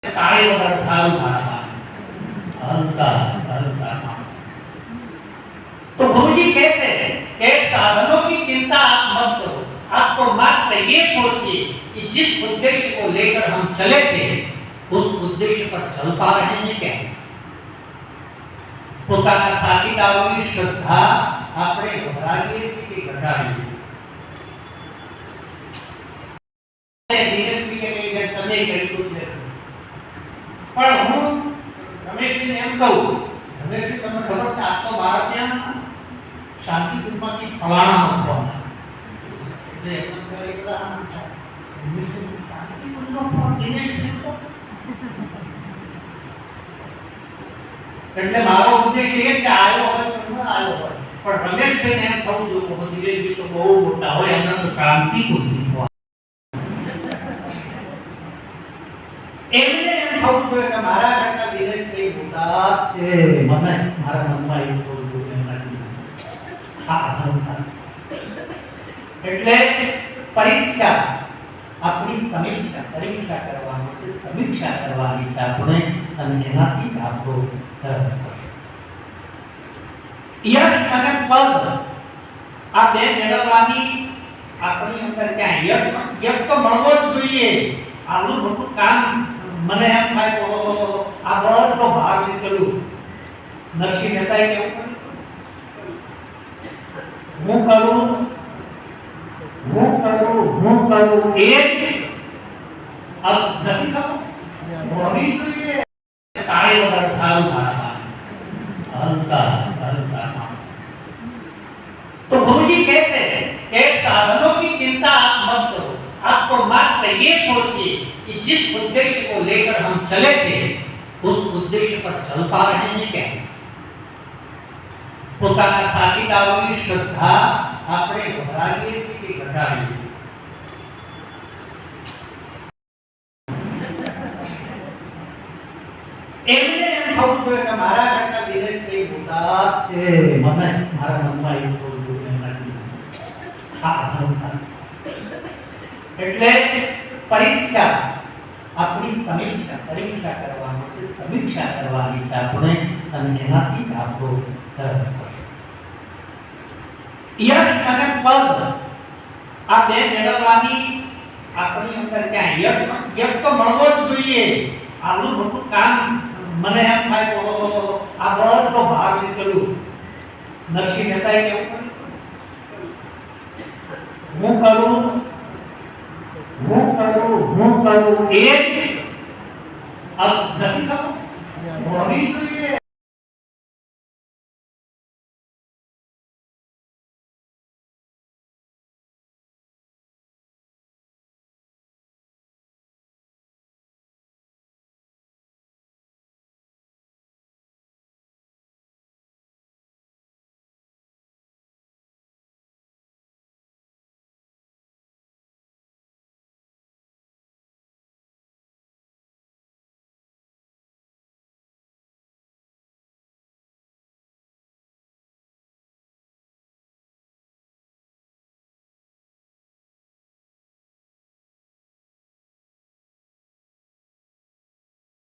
કાળી વગર સારું મારા હલકા हल्का। तो गुरु जी कहते हैं कि साधनों की चिंता आप मत करो, आपको मात्र ये सोचिए कि जिस उद्देश्य को लेकर हम चले थे उस उद्देश्य पर चल पा रहे हैं क्या। પોતાના સાથીદારોની શ્રદ્ધા આપણે વધારીએ છીએ કે ઘટાડીએ। તમે કર્યું છે પણ હું રમેશને એમ કહું, રમેશજી તમને ખબર છે આ તો મારા ત્યાં શાંતિ કુંડમાંથી ફલાણા ફોન એટલે એમ કરે કે આ શાંતિ કુંડનો ફોન દિનેશને તો એટલે મારો ઉદ્દેશ એ કે આવ્યો હોય તો ન આવ્યો હોય પણ રમેશભાઈને એમ થવું જોઈએ કે દિનેશજી તો બહુ મોટા હોય એમને તો શાંતિ કુંડની ફોન એમને એમ થવું જોઈએ કે મારા કરતા દિનેશભાઈ મોટા છે, મને મારા મનમાં એવું થવું જોઈએ એટલે પરીક્ષા આપણી પરીક્ષા કરવાની છે આપણે અને એનાથી આપણો યશ અને પદ આ બે મેળવવાની આપણી અંદર ક્યાં યશ તો મળવો જ જોઈએ। આવું મોટું કામ મને એમ થાય તો આ બળ તો બહાર નીકળ્યું નરસિંહ મહેતાએ કેવું હું કરું એ નથી ખબર હોવી જોઈએ કાળી વગર સારું મારા हल्का। तो गुरु जी कहते हैं कि साधनों की चिंता आप मत करो, आपको मात्र ये सोचिए कि जिस उद्देश्य को लेकर हम चले थे उस उद्देश्य पर चल पा रहे हैं क्या। પોતાના સાથીદારોની શ્રદ્ધા આપણે વધારીએ છીએ કે ઘટાડીએ। એમને એમ થવું જોઈએ કે મારા કરતા દિનેશભાઈ મોટા છે, મને મારા મનમાં એવું થવું જોઈએ એટલે પરીક્ષા આપણી પરીક્ષા કરવાની છે આપણે અને એનાથી આપણો યશ અને પદ આ બે મેળવવાની આપણી અંદર ક્યાં યશ તો મળવો જ જોઈએ। આવું મોટું કામ મને એમ થાય તો આ બળ તો બહાર નીકળ્યું નરસિંહ મહેતાએ કેવું હું કરું એ નથી ખબર હોવી જોઈએ।